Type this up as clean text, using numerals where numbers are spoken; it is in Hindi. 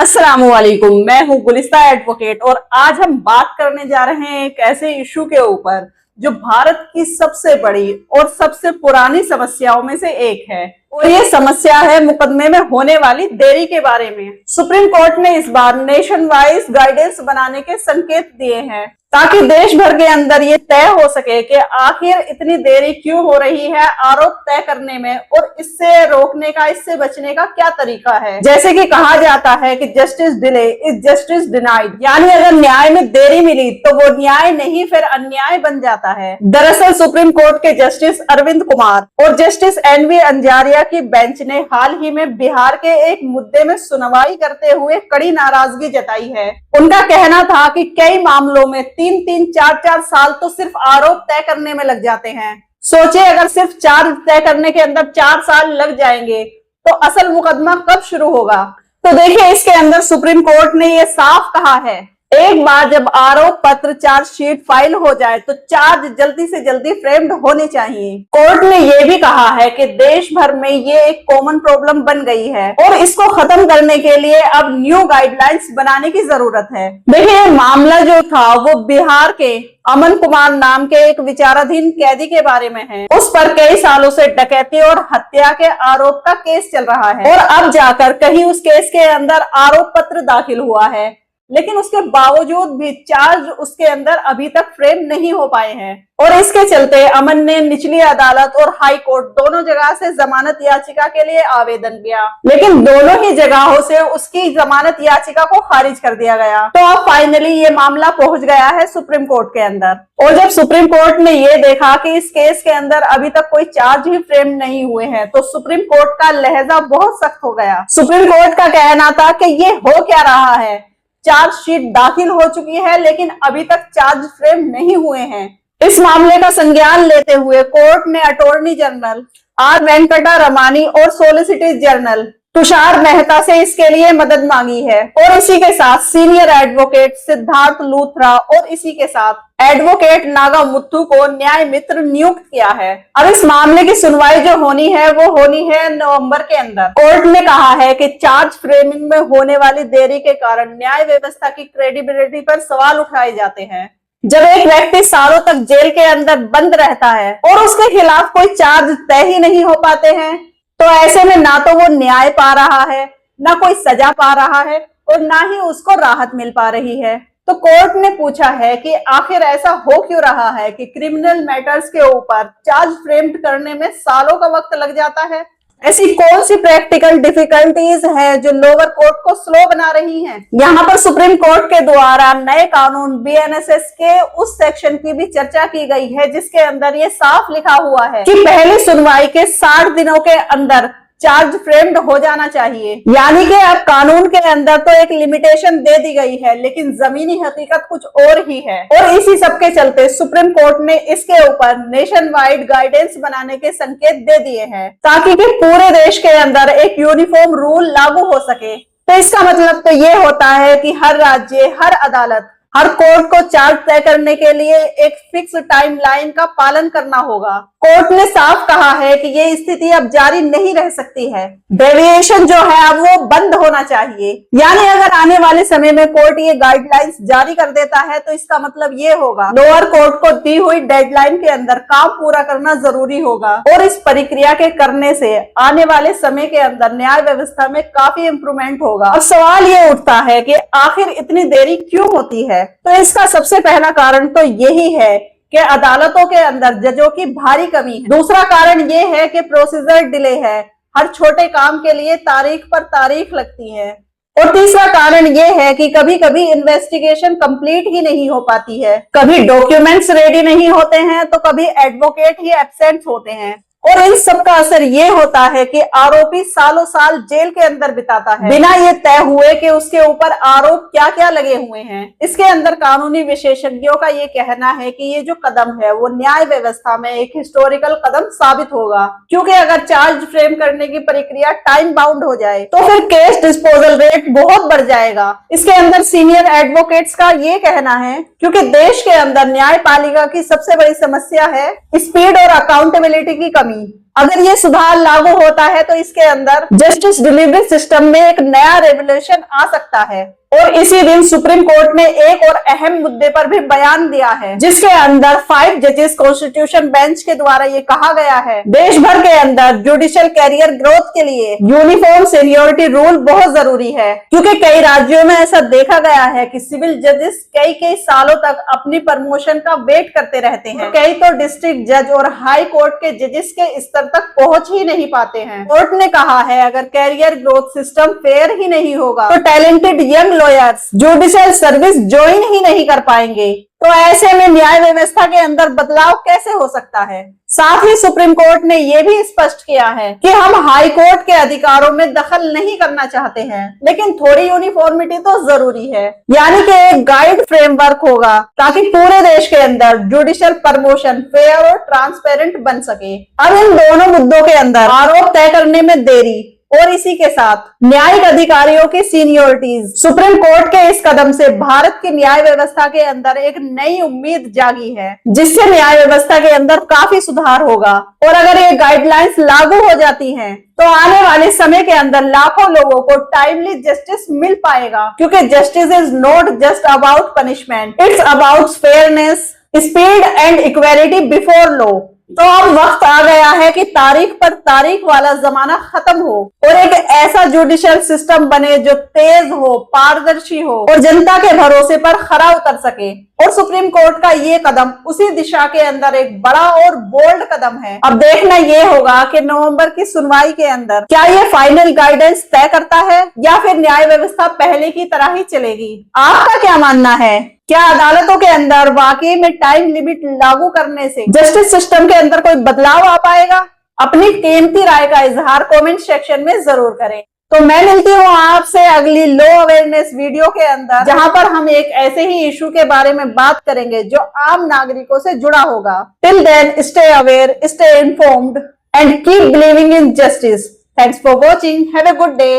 अस्सलामुअलैकुम, मैं हूं गुलिस्ता एडवोकेट और आज हम बात करने जा रहे हैं एक ऐसे इशू के ऊपर जो भारत की सबसे बड़ी और सबसे पुरानी समस्याओं में से एक है। और ये समस्या है मुकदमे में होने वाली देरी के बारे में। सुप्रीम कोर्ट ने इस बार नेशन वाइज गाइडेंस बनाने के संकेत दिए हैं ताकि देश भर के अंदर ये तय हो सके कि आखिर इतनी देरी क्यों हो रही है आरोप तय करने में और इससे रोकने का, इससे बचने का क्या तरीका है। जैसे कि कहा जाता है कि justice delay is justice denied, यानी अगर न्याय में देरी मिली तो वो न्याय नहीं फिर अन्याय बन जाता है। दरअसल सुप्रीम कोर्ट के जस्टिस अरविंद कुमार और जस्टिस एनवी अंजारिया की बेंच ने हाल ही में बिहार के एक मुद्दे में सुनवाई करते हुए कड़ी नाराजगी जताई है। उनका कहना था कि कई मामलों में 3-4 साल तो सिर्फ आरोप तय करने में लग जाते हैं। सोचिए अगर सिर्फ चार्ज तय करने के अंदर 4 साल लग जाएंगे तो असल मुकदमा कब शुरू होगा। तो देखिए, इसके अंदर सुप्रीम कोर्ट ने यह साफ कहा है, एक बार जब आरोप पत्र चार्जशीट फाइल हो जाए तो चार्ज जल्दी से जल्दी फ्रेम्ड होने चाहिए। कोर्ट ने यह भी कहा है कि देश भर में ये एक कॉमन प्रॉब्लम बन गई है और इसको खत्म करने के लिए अब न्यू गाइडलाइंस बनाने की जरूरत है। देखिए, मामला जो था वो बिहार के अमन कुमार नाम के एक विचाराधीन कैदी के बारे में है। उस पर कई सालों से डकैती और हत्या के आरोप का केस चल रहा है और अब जाकर कहीं उस केस के अंदर आरोप पत्र दाखिल हुआ है, लेकिन उसके बावजूद भी चार्ज उसके अंदर अभी तक फ्रेम नहीं हो पाए हैं। और इसके चलते अमन ने निचली अदालत और हाई कोर्ट दोनों जगह से जमानत याचिका के लिए आवेदन किया, लेकिन दोनों ही जगहों से उसकी जमानत याचिका को खारिज कर दिया गया। तो अब फाइनली ये मामला पहुंच गया है सुप्रीम कोर्ट के अंदर। और जब सुप्रीम कोर्ट ने ये देखा कि इस केस के अंदर अभी तक कोई चार्ज ही फ्रेम नहीं हुए हैं तो सुप्रीम कोर्ट का लहजा बहुत सख्त हो गया। सुप्रीम कोर्ट का कहना था कि ये हो क्या रहा है, चार्जशीट दाखिल हो चुकी है लेकिन अभी तक चार्ज फ्रेम नहीं हुए हैं। इस मामले का संज्ञान लेते हुए कोर्ट ने attorney general R Venkata Ramani और सॉलिसिटर जनरल तुषार मेहता से इसके लिए मदद मांगी है और इसी के साथ सीनियर एडवोकेट सिद्धार्थ लूथरा और इसी के साथ एडवोकेट नागा मुथु को न्याय मित्र नियुक्त किया है। अब इस मामले की सुनवाई जो होनी है वो होनी है नवंबर के अंदर। कोर्ट ने कहा है कि चार्ज फ्रेमिंग में होने वाली देरी के कारण न्याय व्यवस्था की क्रेडिबिलिटी पर सवाल उठाए जाते हैं। जब एक व्यक्ति सालों तक जेल के अंदर बंद रहता है और उसके खिलाफ कोई चार्ज तय ही नहीं हो पाते हैं तो ऐसे में ना तो वो न्याय पा रहा है, ना कोई सजा पा रहा है और ना ही उसको राहत मिल पा रही है। तो कोर्ट ने पूछा है कि आखिर ऐसा हो क्यों रहा है कि क्रिमिनल मैटर्स के ऊपर चार्ज फ्रेम्ड करने में सालों का वक्त लग जाता है। ऐसी कौन सी प्रैक्टिकल डिफिकल्टीज है जो लोअर कोर्ट को स्लो बना रही हैं? यहाँ पर सुप्रीम कोर्ट के द्वारा नए कानून बीएनएसएस के उस सेक्शन की भी चर्चा की गई है जिसके अंदर ये साफ लिखा हुआ है कि पहली सुनवाई के 60 दिनों के अंदर चार्ज फ्रेम्ड हो जाना चाहिए। यानी कि अब कानून के अंदर तो एक लिमिटेशन दे दी गई है लेकिन जमीनी हकीकत कुछ और ही है। और इसी सब के चलते सुप्रीम कोर्ट ने इसके ऊपर नेशन वाइड गाइडेंस बनाने के संकेत दे दिए हैं ताकि कि पूरे देश के अंदर एक यूनिफॉर्म रूल लागू हो सके। तो इसका मतलब तो ये होता है कि हर राज्य, हर अदालत, हर कोर्ट को चार्ज तय करने के लिए एक फिक्स टाइमलाइन का पालन करना होगा। कोर्ट ने साफ कहा है कि ये स्थिति अब जारी नहीं रह सकती है, डेविएशन जो है अब वो बंद होना चाहिए। यानी अगर आने वाले समय में कोर्ट ये गाइडलाइंस जारी कर देता है तो इसका मतलब ये होगा लोअर कोर्ट को दी हुई डेडलाइन के अंदर काम पूरा करना जरूरी होगा और इस प्रक्रिया के करने से आने वाले समय के अंदर न्याय व्यवस्था में काफी इम्प्रूवमेंट होगा। अब सवाल ये उठता है कि आखिर इतनी देरी क्यों होती है? तो इसका सबसे पहला कारण तो यही है कि अदालतों के अंदर जजों की भारी कमी है। दूसरा कारण ये है कि प्रोसीजर डिले है, हर छोटे काम के लिए तारीख पर तारीख लगती है। और तीसरा कारण ये है कि कभी कभी इन्वेस्टिगेशन कंप्लीट ही नहीं हो पाती है, कभी डॉक्यूमेंट्स रेडी नहीं होते हैं तो कभी एडवोकेट ही एब्सेंट होते हैं। और इन सब का असर ये होता है कि आरोपी सालों साल जेल के अंदर बिताता है बिना ये तय हुए कि उसके ऊपर आरोप क्या क्या लगे हुए हैं। इसके अंदर कानूनी विशेषज्ञों का ये कहना है कि ये जो कदम है वो न्याय व्यवस्था में एक हिस्टोरिकल कदम साबित होगा, क्योंकि अगर चार्ज फ्रेम करने की प्रक्रिया टाइम बाउंड हो जाए तो फिर केस डिस्पोजल रेट बहुत बढ़ जाएगा। इसके अंदर सीनियर एडवोकेट्स का ये कहना है क्योंकि देश के अंदर न्यायपालिका की सबसे बड़ी समस्या है स्पीड और अकाउंटेबिलिटी की कमी। अगर ये सुधार लागू होता है तो इसके अंदर जस्टिस डिलीवरी सिस्टम में एक नया रेवोल्यूशन आ सकता है। और इसी दिन सुप्रीम कोर्ट ने एक और अहम मुद्दे पर भी बयान दिया है, जिसके अंदर 5 जजेस कॉन्स्टिट्यूशन बेंच के द्वारा ये कहा गया है, देश भर के अंदर जुडिशियल कैरियर ग्रोथ के लिए यूनिफॉर्म सीनियोरिटी रूल बहुत जरूरी है, क्योंकि कई राज्यों में ऐसा देखा गया है कि सिविल जजेस कई सालों तक अपनी प्रमोशन का वेट करते रहते हैं। कई तो डिस्ट्रिक्ट जज और हाई कोर्ट के जजेस के स्तर तक पहुंच ही नहीं पाते हैं। कोर्ट ने कहा है अगर कैरियर ग्रोथ सिस्टम फेयर ही नहीं होगा तो talented young lawyers judicial service join ही नहीं कर पाएंगे। तो ऐसे में न्याय व्यवस्था के अंदर बदलाव कैसे हो सकता है। साथ ही सुप्रीम कोर्ट ने यह भी स्पष्ट किया है कि हम हाई कोर्ट के अधिकारों में दखल नहीं करना चाहते हैं, लेकिन थोड़ी यूनिफॉर्मिटी तो जरूरी है, यानी कि एक गाइड फ्रेमवर्क होगा ताकि पूरे देश के अंदर जुडिशियल प्रमोशन फेयर और ट्रांसपेरेंट बन सके। अब इन दोनों मुद्दों के अंदर आरोप तय करने में देरी और इसी के साथ न्यायिक अधिकारियों की सीनियोरिटीज, सुप्रीम कोर्ट के इस कदम से भारत की न्याय व्यवस्था के अंदर एक नई उम्मीद जागी है, जिससे न्याय व्यवस्था के अंदर काफी सुधार होगा। और अगर ये गाइडलाइंस लागू हो जाती हैं, तो आने वाले समय के अंदर लाखों लोगों को टाइमली जस्टिस मिल पाएगा, क्योंकि justice is not just about punishment, it's about fairness, speed and equality before law. तो अब वक्त आ गया है कि तारीख पर तारीख वाला जमाना खत्म हो और एक ऐसा जुडिशियल सिस्टम बने जो तेज हो, पारदर्शी हो और जनता के भरोसे पर खरा उतर सके। और सुप्रीम कोर्ट का ये कदम उसी दिशा के अंदर एक बड़ा और बोल्ड कदम है। अब देखना ये होगा कि नवंबर की सुनवाई के अंदर क्या ये फाइनल गाइडेंस तय करता है या फिर न्याय व्यवस्था पहले की तरह ही चलेगी। आपका क्या मानना है? क्या अदालतों के अंदर वाकई में टाइम लिमिट लागू करने से जस्टिस सिस्टम के अंदर कोई बदलाव आ पाएगा? अपनी कीमती राय का इजहार कमेंट सेक्शन में जरूर करें। तो मैं मिलती हूँ आपसे अगली लॉ अवेयरनेस वीडियो के अंदर, जहां पर हम एक ऐसे ही इशू के बारे में बात करेंगे जो आम नागरिकों से जुड़ा होगा। Till then stay aware, stay informed and keep believing in justice. Thanks for watching. Have a good day.